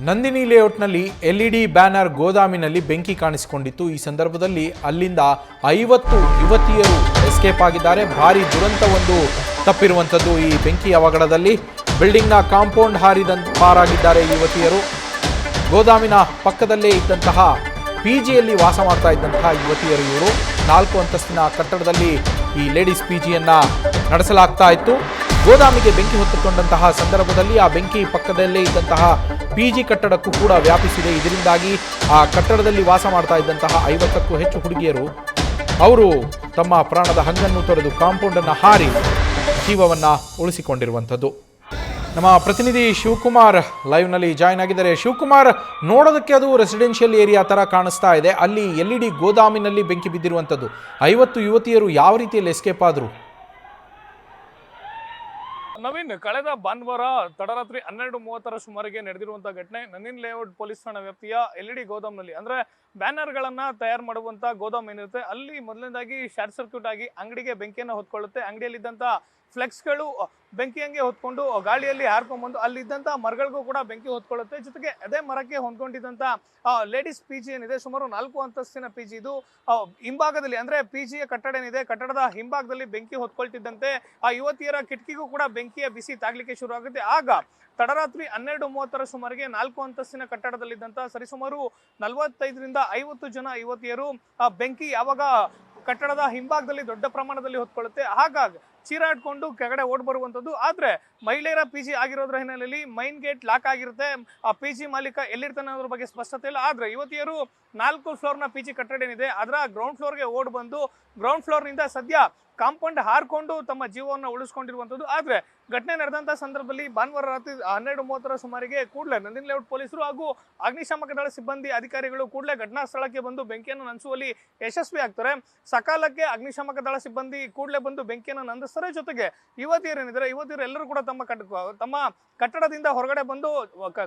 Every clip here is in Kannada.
ನಂದಿನಿ ಲೇಔಟ್ನಲ್ಲಿ ಎಲ್ಇಡಿ ಬ್ಯಾನರ್ ಗೋದಾಮಿನಲ್ಲಿ ಬೆಂಕಿ ಕಾಣಿಸಿಕೊಂಡಿತ್ತು. ಈ ಸಂದರ್ಭದಲ್ಲಿ ಅಲ್ಲಿಂದ 50 ಯುವತಿಯರು ಎಸ್ಕೇಪ್ ಆಗಿದ್ದಾರೆ. ಭಾರಿ ದುರಂತವೊಂದು ತಪ್ಪಿರುವಂಥದ್ದು ಈ ಬೆಂಕಿ ಅವಘಡದಲ್ಲಿ. ಬಿಲ್ಡಿಂಗ್ನ ಕಾಂಪೌಂಡ್ ಪಾರಾಗಿದ್ದಾರೆ ಯುವತಿಯರು. ಗೋದಾಮಿನ ಪಕ್ಕದಲ್ಲೇ ಇದ್ದಂತಹ ಪಿಜಿಯಲ್ಲಿ ವಾಸ ಮಾಡ್ತಾ ಇದ್ದಂತಹ ಯುವತಿಯರು ಇವರು. 4 ಅಂತಸ್ತಿನ ಕಟ್ಟಡದಲ್ಲಿ ಈ ಲೇಡೀಸ್ ಪಿಜಿಯನ್ನು ನಡೆಸಲಾಗ್ತಾ ಇತ್ತು. ಗೋದಾಮಿಗೆ ಬೆಂಕಿ ಹೊತ್ತುಕೊಂಡಂತಹ ಸಂದರ್ಭದಲ್ಲಿ ಆ ಬೆಂಕಿ ಪಕ್ಕದಲ್ಲೇ ಇದ್ದಂತಹ ಪಿಜಿ ಕಟ್ಟಡಕ್ಕೂ ಕೂಡ ವ್ಯಾಪಿಸಿದೆ. ಇದರಿಂದಾಗಿ ಆ ಕಟ್ಟಡದಲ್ಲಿ ವಾಸ ಮಾಡ್ತಾ ಇದ್ದಂತಹ 50ಕ್ಕೂ ಹೆಚ್ಚು ಹುಡುಗಿಯರು ಅವರು ತಮ್ಮ ಪ್ರಾಣದ ಹಂಗನ್ನು ತೊರೆದು ಕಾಂಪೌಂಡನ್ನು ಹಾರಿ ಜೀವವನ್ನು ಉಳಿಸಿಕೊಂಡಿರುವಂಥದ್ದು. ನಮ್ಮ ಪ್ರತಿನಿಧಿ ಶಿವಕುಮಾರ್ ಲೈವ್ನಲ್ಲಿ ಜಾಯ್ನ್ ಆಗಿದ್ದಾರೆ. ಶಿವಕುಮಾರ್, ನೋಡೋದಕ್ಕೆ ಅದು ರೆಸಿಡೆನ್ಷಿಯಲ್ ಏರಿಯಾ ಥರ ಕಾಣಿಸ್ತಾ ಇದೆ. ಅಲ್ಲಿ ಎಲ್ಇಡಿ ಗೋದಾಮಿನಲ್ಲಿ ಬೆಂಕಿ ಬಿದ್ದಿರುವಂಥದ್ದು. 50 ಯುವತಿಯರು ಯಾವ ರೀತಿಯಲ್ಲಿ ಎಸ್ಕೇಪ್ ಆದರು? ನವೀನ್, ಕಳೆದ ಭಾನುವಾರ ತಡರಾತ್ರಿ 12:30 ಸುಮಾರಿಗೆ ನಡೆದಿರುವಂತಹ ಘಟನೆ ನಂದಿನಿ ಲೇಔಟ್ ಪೊಲೀಸ್ ಠಾಣಾ ವ್ಯಾಪ್ತಿಯ ಎಲ್ಇಡಿ ಗೋದಾಮ್ನಲ್ಲಿ, ಅಂದ್ರೆ ಬ್ಯಾನರ್ಗಳನ್ನ ತಯಾರು ಮಾಡುವಂತ ಗೋದಾಮ್ ಏನಿರುತ್ತೆ ಅಲ್ಲಿ ಮೊದಲನೇದಾಗಿ ಶಾರ್ಟ್ ಸರ್ಕ್ಯೂಟ್ ಆಗಿ ಅಂಗಡಿಗೆ ಬೆಂಕಿಯನ್ನು ಹೊತ್ಕೊಳ್ಳುತ್ತೆ. ಅಂಗಡಿಯಲ್ಲಿದ್ದಂತ ಫ್ಲೆಕ್ಸ್ಗಳು ಬೆಂಕಿ ಹಂಗೆ ಹೊತ್ಕೊಂಡು ಗಾಳಿಯಲ್ಲಿ ಹಾರ್ಕೊಂಡ್ಬಂದು ಅಲ್ಲಿದ್ದಂಥ ಮರಗಳಿಗೂ ಕೂಡ ಬೆಂಕಿ ಹೊತ್ಕೊಳ್ಳುತ್ತೆ. ಜೊತೆಗೆ ಅದೇ ಮರಕ್ಕೆ ಹೊಂದ್ಕೊಂಡಿದ್ದಂಥ ಲೇಡೀಸ್ ಪಿ ಜಿ ಏನಿದೆ, ಸುಮಾರು 4 ಅಂತಸ್ತಿನ ಪಿ ಜಿ, ಇದು ಹಿಂಭಾಗದಲ್ಲಿ ಅಂದ್ರೆ ಪಿ ಜಿಯ ಕಟ್ಟಡ ಏನಿದೆ, ಕಟ್ಟಡದ ಹಿಂಭಾಗದಲ್ಲಿ ಬೆಂಕಿ ಹೊತ್ಕೊಳ್ತಿದ್ದಂತೆ ಆ ಯುವತಿಯರ ಕಿಟಕಿಗೂ ಕೂಡ ಬೆಂಕಿಯ ಬಿಸಿ ತಾಗ್ಲಿಕ್ಕೆ ಶುರು ಆಗುತ್ತೆ. ಆಗ ತಡರಾತ್ರಿ 12:30 ಸುಮಾರಿಗೆ 4 ಅಂತಸ್ತಿನ ಕಟ್ಟಡದಲ್ಲಿದ್ದಂಥ ಸರಿಸುಮಾರು 45ರಿಂದ 50 ಜನ ಯುವತಿಯರು ಬೆಂಕಿ ಯಾವಾಗ ಕಟ್ಟಡದ ಹಿಂಭಾಗದಲ್ಲಿ ದೊಡ್ಡ ಪ್ರಮಾಣದಲ್ಲಿ ಹೊತ್ಕೊಳ್ಳುತ್ತೆ, ಹಾಗಾಗಿ ಚೀರಾಡ್ಕೊಂಡು ಕೆಳಗಡೆ ಓಡ್ ಬರುವಂಥದ್ದು. ಆದ್ರೆ ಮಹಿಳೆಯರ ಪಿ ಜಿ ಆಗಿರೋದ್ರ ಹಿನ್ನೆಲೆಯಲ್ಲಿ ಮೈನ್ ಗೇಟ್ ಲಾಕ್ ಆಗಿರುತ್ತೆ. ಆ ಪಿ ಜಿ ಮಾಲೀಕ ಎಲ್ಲಿರ್ತಾನೆ ಅನ್ನೋದ್ರ ಬಗ್ಗೆ ಸ್ಪಷ್ಟತೆ ಇಲ್ಲ. ಆದ್ರೆ ಯುವತಿಯರು 4 ಫ್ಲೋರ್ನ ಪಿ ಜಿ ಕಟ್ಟಡ ಏನಿದೆ ಅದರ ಗ್ರೌಂಡ್ ಫ್ಲೋರ್ಗೆ ಓಡ್ ಬಂದು ಗ್ರೌಂಡ್ ಫ್ಲೋರ್ನಿಂದ ಸದ್ಯ ಕಾಂಪೌಂಡ್ ಹಾರ್ಕೊಂಡು ತಮ್ಮ ಜೀವವನ್ನು ಉಳಿಸ್ಕೊಂಡಿರುವಂಥದ್ದು. ಆದ್ರೆ ಘಟನೆ ನಡೆದಂತ ಸಂದರ್ಭದಲ್ಲಿ ಭಾನುವಾರ ರಾತ್ರಿ 12:30 ಸುಮಾರಿಗೆ ಕೂಡಲೇ ನಂದಿನಿ ಲೇಔಟ್ ಪೊಲೀಸರು ಹಾಗೂ ಅಗ್ನಿಶಾಮಕ ದಳ ಸಿಬ್ಬಂದಿ ಅಧಿಕಾರಿಗಳು ಕೂಡಲೇ ಘಟನಾ ಸ್ಥಳಕ್ಕೆ ಬಂದು ಬೆಂಕಿಯನ್ನು ನಂದಿಸುವಲ್ಲಿ ಯಶಸ್ವಿ ಆಗ್ತಾರೆ. ಸಕಾಲಕ್ಕೆ ಅಗ್ನಿಶಾಮಕ ದಳ ಸಿಬ್ಬಂದಿ ಕೂಡಲೇ ಬಂದು ಬೆಂಕಿಯನ್ನು ನಂದಿಸ್ತಾರೆ. ಜೊತೆಗೆ ಯುವತಿಯರೇನಿದ್ದಾರೆ, ಯುವತಿಯರು ಎಲ್ಲರೂ ಕೂಡ ತಮ್ಮ ಕಟ್ಟಡದಿಂದ ಹೊರಗಡೆ ಬಂದು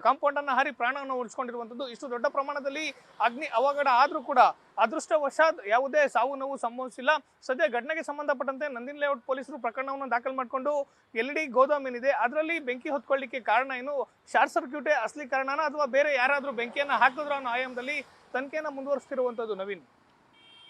ಕಾಂಪೌಂಡ್ ಅನ್ನ ಹಾರಿ ಪ್ರಾಣವನ್ನು ಉಳಿಸ್ಕೊಂಡಿರುವಂಥದ್ದು. ಇಷ್ಟು ದೊಡ್ಡ ಪ್ರಮಾಣದಲ್ಲಿ ಅಗ್ನಿ ಅವಘಡ ಆದ್ರೂ ಕೂಡ ಅದೃಷ್ಟವಶಾತ್ ಯಾವುದೇ ಸಾವು ನೋವು ಸಂಭವಿಸಿಲ್ಲ. ಸದ್ಯ ಘಟನೆಗೆ ಸಂಬಂಧಪಟ್ಟಂತೆ ನಂದಿನಿ ಲೇಔಟ್ ಪೊಲೀಸರು ಪ್ರಕರಣವನ್ನು ದಾಖಲು ಮಾಡಿಕೊಂಡು ಎಲ್ಇಡಿ ಗೋದಾಮ್ ಏನಿದೆ ಅದರಲ್ಲಿ ಬೆಂಕಿ ಹೊತ್ಕೊಳ್ಳಿಕ್ಕೆ ಕಾರಣ ಏನು, ಶಾರ್ಟ್ ಸರ್ಕ್ಯೂಟೇ ಅಸಲಿ ಕಾರಣನ ಅಥವಾ ಬೇರೆ ಯಾರಾದ್ರೂ ಬೆಂಕಿಯನ್ನ ಹಾಕಿದ್ರು ಅನ್ನೋ ಆಯಾಮದಲ್ಲಿ ತನಿಖೆಯನ್ನು ಮುಂದುವರಿಸ್ತಿರುವಂತದ್ದು. ನವೀನ್.